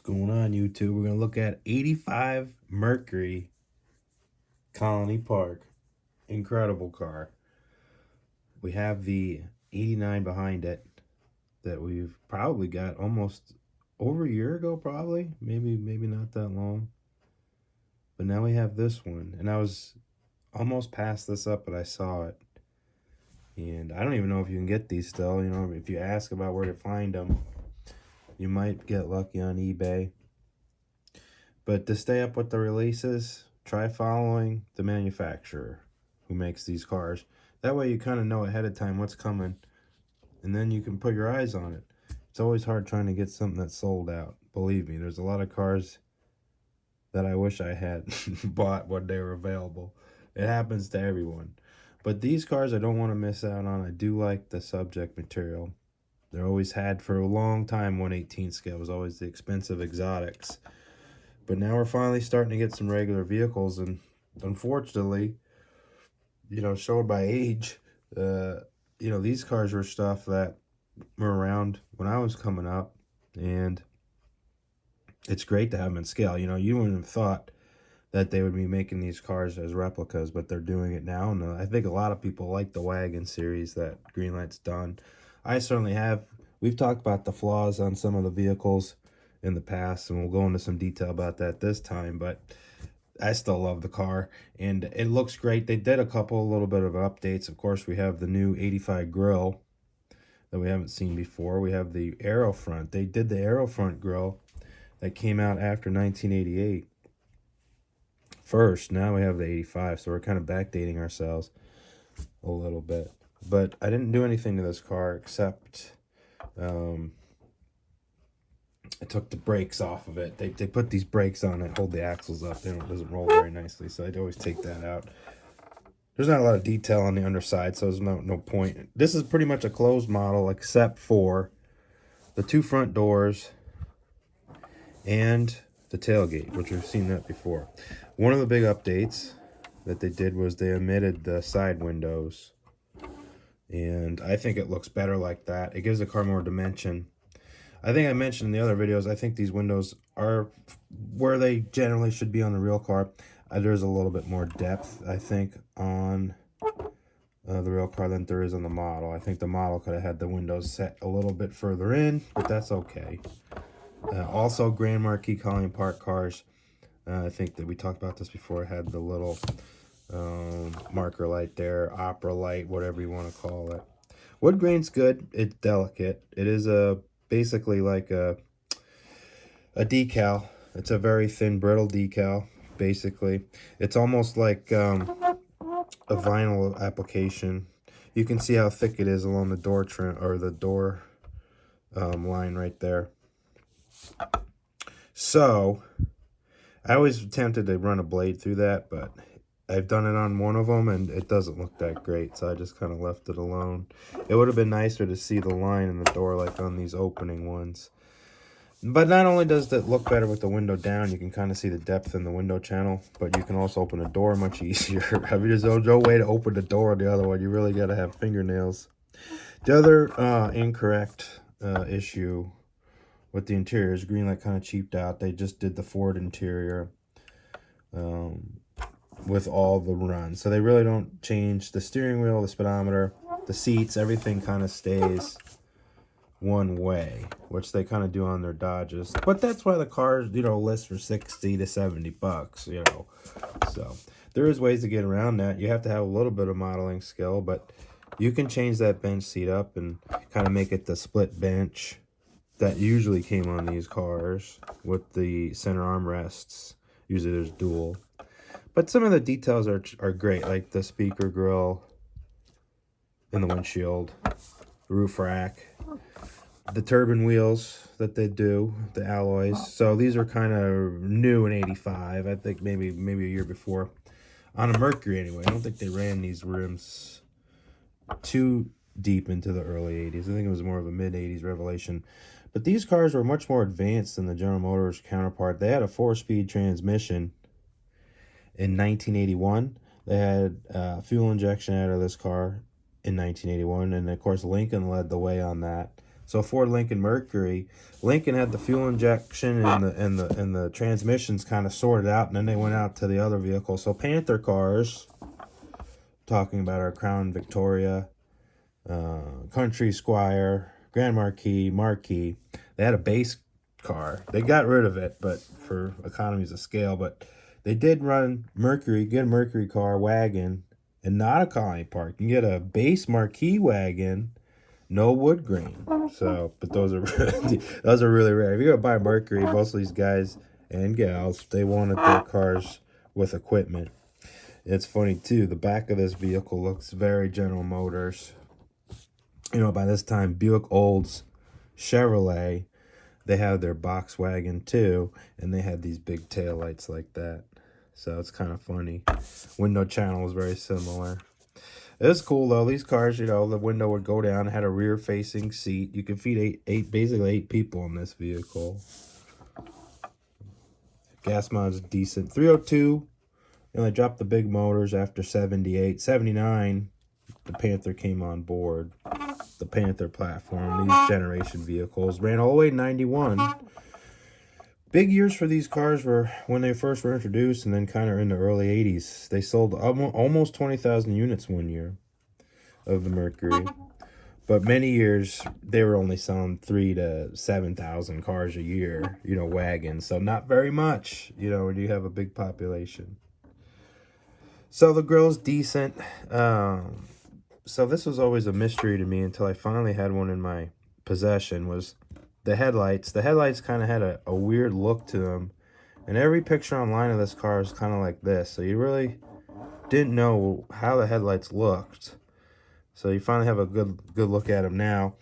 Going on YouTube? We're gonna look at 85 Mercury Colony Park. Incredible car. We have the 89 behind it that we've probably got almost over a year ago, probably. Maybe not that long. But now we have this one. And I was almost past this up, but I saw it. And I don't even know if you can get these still. You know, if you ask about where to find them, you might get lucky on eBay. But to stay up with the releases, try following the manufacturer who makes these cars. That way you kind of know ahead of time what's coming, and then you can put your eyes on it. It's always hard trying to get something that's sold out. Believe me, there's a lot of cars that I wish I had bought when they were available. It happens to everyone. But these cars I don't want to miss out on. I do like the subject material. They're always had for a long time. 1/18 scale was always the expensive exotics. But now we're finally starting to get some regular vehicles, and unfortunately, you know, showed by age, you know, these cars were stuff that were around when I was coming up, and it's great to have them in scale. You know, you wouldn't have thought that they would be making these cars as replicas, but they're doing it now, and I think a lot of people like the wagon series that Greenlight's done. I certainly have. We've talked about the flaws on some of the vehicles in the past, and we'll go into some detail about that this time, but I still love the car and it looks great. They did a little bit of updates. Of course, we have the new 85 grille that we haven't seen before. We have the aero front. They did the aero front grille that came out after 1988 first. Now we have the 85, so we're kind of backdating ourselves a little bit, but I didn't do anything to this car except I took the brakes off of it. They put these brakes on it, hold the axles up. It doesn't roll very nicely, so I'd always take that out. There's not a lot of detail on the underside, so there's no point. This is pretty much a closed model, except for the two front doors and the tailgate, which we've seen that before. One of the big updates that they did was they omitted the side windows, and I think it looks better like that. It gives the car more dimension. I think I mentioned in the other videos, I think these windows are where they generally should be on the real car. There's a little bit more depth, I think, on the real car than there is on the model. I think the model could have had the windows set a little bit further in, but that's okay. Also, Grand Marquis Colony Park cars, I think that we talked about this before, had the little marker light there, opera light, whatever you want to call it. Wood grain's good. It's delicate. It is basically like a decal. It's a very thin, brittle decal, basically. It's almost like a vinyl application. You can see how thick it is along the door trim, or the door line right there. So I was tempted to run a blade through that, but I've done it on one of them and it doesn't look that great, so I just kind of left it alone. It would have been nicer to see the line in the door like on these opening ones. But not only does it look better with the window down, you can kind of see the depth in the window channel, but you can also open the door much easier. I mean, there's no way to open the door on the other one. You really got to have fingernails. The other incorrect issue with the interior is Greenlight kind of cheaped out. They just did the Ford interior with all the runs, so they really don't change the steering wheel, the speedometer, the seats. Everything kind of stays one way, which they kind of do on their Dodges, but that's why the cars, you know, list for 60 to 70 bucks, you know. So there is ways to get around that. You have to have a little bit of modeling skill, but you can change that bench seat up and kind of make it the split bench that usually came on these cars with the center armrests. Usually there's dual. But some of the details are great, like the speaker grill in the windshield, the roof rack, the turbine wheels that they do, the alloys. So these are kind of new in 85. I think maybe a year before. On a Mercury anyway. I don't think they ran these rims too deep into the early 80s. I think it was more of a mid-80s revelation. But these cars were much more advanced than the General Motors counterpart. They had a 4-speed transmission in 1981. They had fuel injection out of this car in 1981, and of course Lincoln led the way on that. So Ford, Lincoln, Mercury. Lincoln had the fuel injection and the transmissions kind of sorted out, and then they went out to the other vehicle. So Panther cars, talking about our Crown Victoria, Country Squire, Grand Marquis, they had a base car. They got rid of it, but for economies of scale. But they did run Mercury, get a Mercury car, wagon, and not a Colony Park. You can get a base Marquis wagon, no wood grain. So, but those are really rare. If you're gonna buy Mercury, most of these guys and gals, they wanted their cars with equipment. It's funny too. The back of this vehicle looks very General Motors. You know, by this time, Buick Olds, Chevrolet, they have their box wagon too, and they had these big tail lights like that. So it's kind of funny. Window channel is very similar. It was cool though. These cars, you know, the window would go down. It had a rear-facing seat. You could feed basically eight people in this vehicle. Gas mileage is decent. 302. You know, they dropped the big motors after 78. 79, the Panther came on board. The Panther platform, these generation vehicles. Ran all the way to 91. Big years for these cars were when they first were introduced, and then kind of in the early 80s. They sold almost 20,000 units one year of the Mercury. But many years, they were only selling 3,000 to 7,000 cars a year, you know, wagons. So not very much, you know, when you have a big population. So the grill's decent. So this was always a mystery to me until I finally had one in my possession, was the headlights. The headlights kind of had a weird look to them. And every picture online of this car is kind of like this. So you really didn't know how the headlights looked. So you finally have a good look at them now.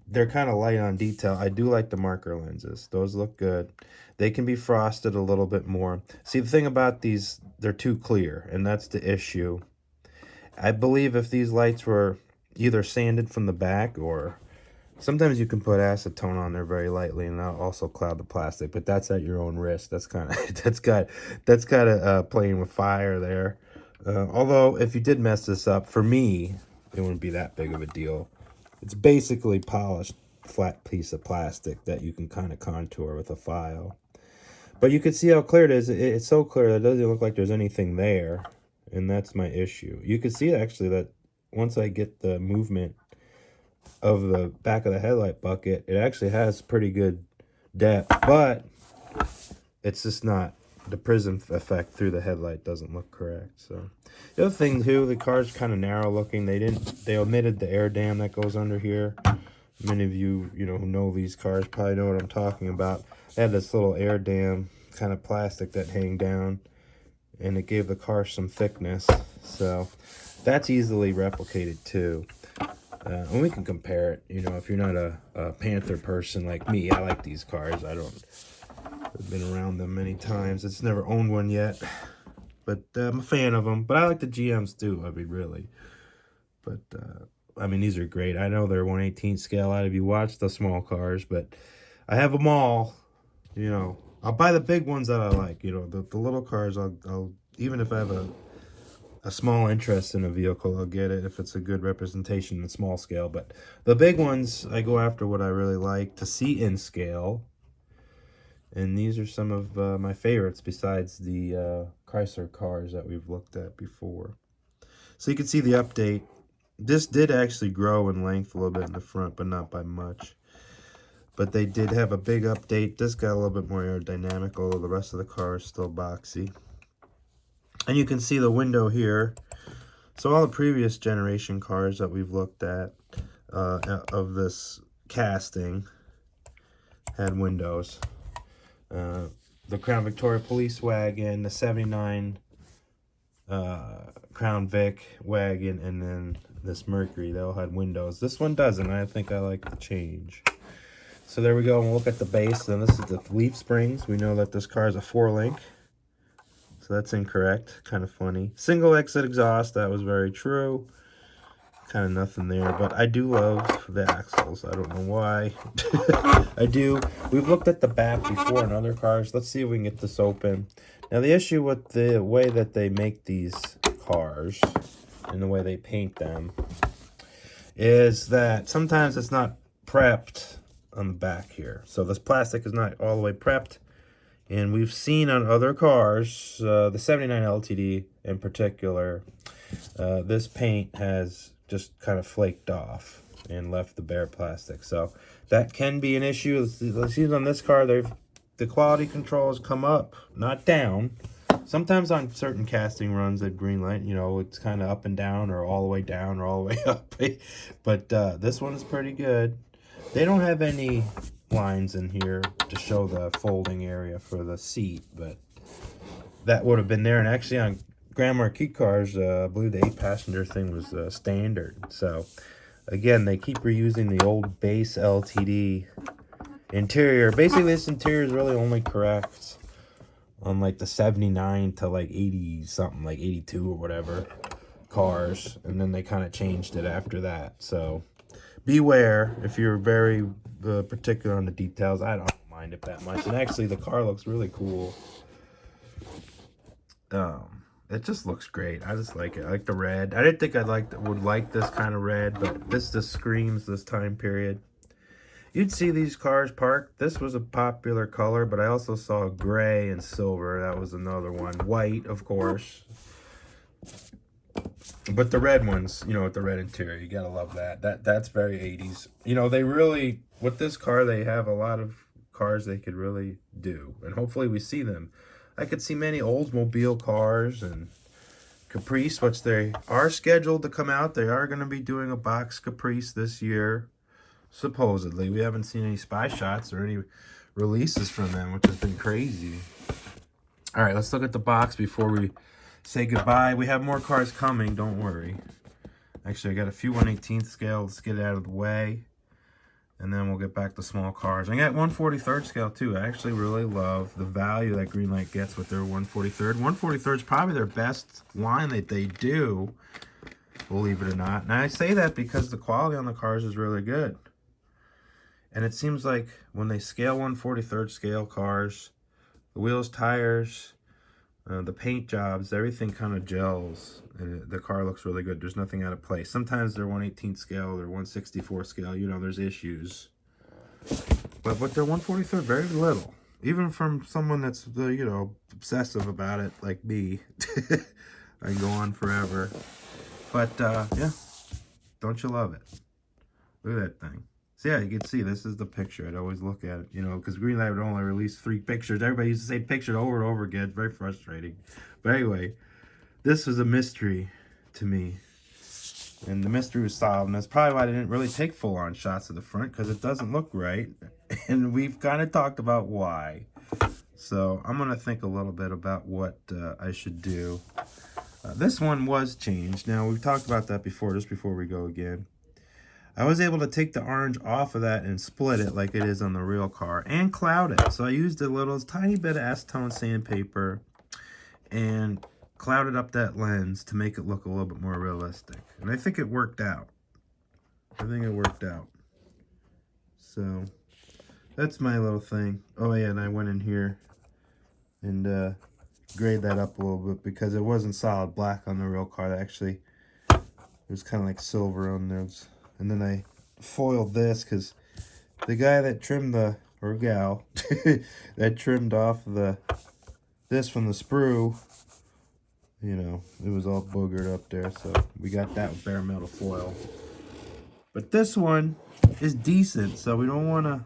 They're kind of light on detail. I do like the marker lenses. Those look good. They can be frosted a little bit more. See, the thing about these, they're too clear, and that's the issue. I believe if these lights were either sanded from the back, or sometimes you can put acetone on there very lightly and that'll also cloud the plastic, but that's at your own risk. That's kind of that's kind of playing with fire there. Although if you did mess this up, for me, it wouldn't be that big of a deal. It's basically polished flat piece of plastic that you can kind of contour with a file. But you can see how clear it is. It's so clear that it doesn't look like there's anything there. And that's my issue. You can see actually that once I get the movement of the back of the headlight bucket, it actually has pretty good depth, but it's just not, the prism effect through the headlight doesn't look correct. So the other thing too, the car's kind of narrow looking. They omitted the air dam that goes under here. Many of you, you know, who know these cars probably know what I'm talking about. They had this little air dam kind of plastic that hang down, and it gave the car some thickness. So that's easily replicated too. And we can compare it, you know, if you're not a Panther person like me. I like these cars. I've been around them many times. It's never owned one yet, but I'm a fan of them. But I like the GMs too, I mean, really. But, I mean, these are great. I know they're 1/18 scale. A lot of you watch the small cars, but I have them all, you know. I'll buy the big ones that I like, you know. The little cars, I'll even if I have a small interest in a vehicle, I'll get it if it's a good representation in small scale. But the big ones, I go after what I really like to see in scale. And these are some of my favorites besides the Chrysler cars that we've looked at before. So you can see the update. This did actually grow in length a little bit in the front, but not by much. But they did have a big update. This got a little bit more aerodynamic, although the rest of the car is still boxy. And you can see the window here. So all the previous generation cars that we've looked at of this casting had windows. The Crown Victoria Police Wagon, the 79 Crown Vic wagon, and then this Mercury, they all had windows. This one doesn't. I think I like the change. So there we go. We'll look at the base. Then this is the leaf springs. We know that this car is a 4-link. So that's incorrect. Kind of funny. Single exit exhaust. That was very true. Kind of nothing there. But I do love the axles. I don't know why. I do. We've looked at the back before in other cars. Let's see if we can get this open. Now the issue with the way that they make these cars and the way they paint them is that sometimes it's not prepped on the back here. So this plastic is not all the way prepped. And we've seen on other cars, the 79 LTD in particular, this paint has just kind of flaked off and left the bare plastic. So that can be an issue. Let's see on this car, the quality control has come up, not down. Sometimes on certain casting runs at Greenlight, you know, it's kind of up and down or all the way down or all the way up. But this one is pretty good. They don't have any lines in here to show the folding area for the seat, but that would have been there. And actually on Grand Marquis cars, I believe the 8-passenger thing was standard. So again, they keep reusing the old base LTD interior. Basically, this interior is really only correct on like the 79 to like 80 something, like 82 or whatever cars, and then they kind of changed it after that. So beware if you're very particular on the details. I don't mind it that much, and actually the car looks really cool. It just looks great. I just like it. I like the red. I didn't think would like this kind of red, but this just screams this time period. You'd see these cars parked. This was a popular color, but I also saw gray and silver. That was another one. White, of course. But the red ones, you know, with the red interior, you gotta love that. That's very 80s. You know, they really, with this car, they have a lot of cars they could really do. And hopefully we see them. I could see many Oldsmobile cars and Caprice, which they are scheduled to come out. They are going to be doing a box Caprice this year. Supposedly. We haven't seen any spy shots or any releases from them, which has been crazy. All right, let's look at the box before we say goodbye. We have more cars coming, don't worry. Actually, I got a few 1/18th scale. Let's get it out of the way. And then we'll get back to small cars. I got 1/43rd scale too. I actually really love the value that Greenlight gets with their 1/43rd. 1/43rd is probably their best line that they do, believe it or not. And I say that because the quality on the cars is really good. And it seems like when they scale 1/43rd scale cars, the wheels, tires, the paint jobs, everything kind of gels. And the car looks really good. There's nothing out of place. Sometimes they're 1/18th scale or 1/64 scale. You know, there's issues. But with their 1/43rd, very little. Even from someone that's, you know, obsessive about it like me. I can go on forever. But, yeah. Don't you love it? Look at that thing. So yeah, you can see this is the picture. I'd always look at it, you know, because Greenlight would only release 3 pictures. Everybody used to say picture over and over again. It's very frustrating. But anyway, this was a mystery to me. And the mystery was solved. And that's probably why I didn't really take full-on shots of the front, because it doesn't look right. And we've kind of talked about why. So I'm going to think a little bit about what I should do. This one was changed. Now, we've talked about that before, just before we go again. I was able to take the orange off of that and split it like it is on the real car and cloud it. So I used a little tiny bit of acetone sandpaper and clouded up that lens to make it look a little bit more realistic. And I think it worked out. So that's my little thing. Oh yeah, and I went in here and grayed that up a little bit because it wasn't solid black on the real car. Actually, it was kind of like silver on those. And then I foiled this because the guy that trimmed or gal, that trimmed off this from the sprue, you know, it was all boogered up there. So we got that with bare metal foil. But this one is decent, so we don't want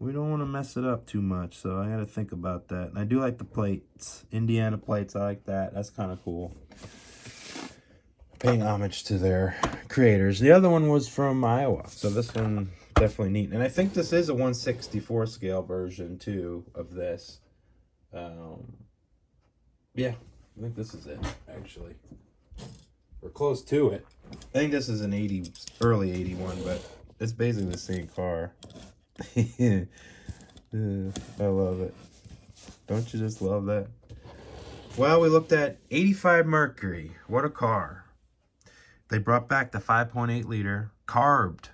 to mess it up too much. So I got to think about that. And I do like the plates, Indiana plates. I like that. That's kind of cool. Paying homage to their creators. The other one was from Iowa, so this one definitely neat. And I think this is a 1/64 scale version too of this. Yeah, I think this is it actually. We're close to it. I think this is an early 81, but it's basically the same car. I love it. Don't you just love that? Well, we looked at 85 Mercury. What a car. They brought back the 5.8 liter carbed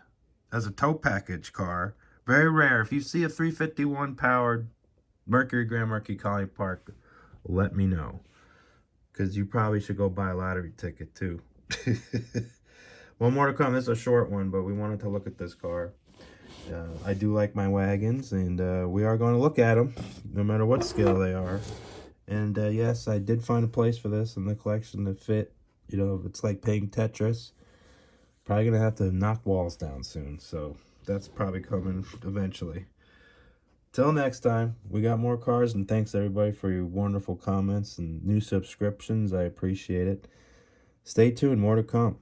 as a tow package car. Very rare. If you see a 351 powered Mercury Grand Marquis Colony Park, let me know. Because you probably should go buy a lottery ticket too. One more to come. This is a short one, but we wanted to look at this car. I do like my wagons, and we are going to look at them, no matter what scale they are. And yes, I did find a place for this in the collection that fit. You know, it's like playing Tetris. Probably going to have to knock walls down soon, so that's probably coming eventually. Till next time, we got more cars, and thanks everybody for your wonderful comments and new subscriptions. I appreciate it. Stay tuned, more to come.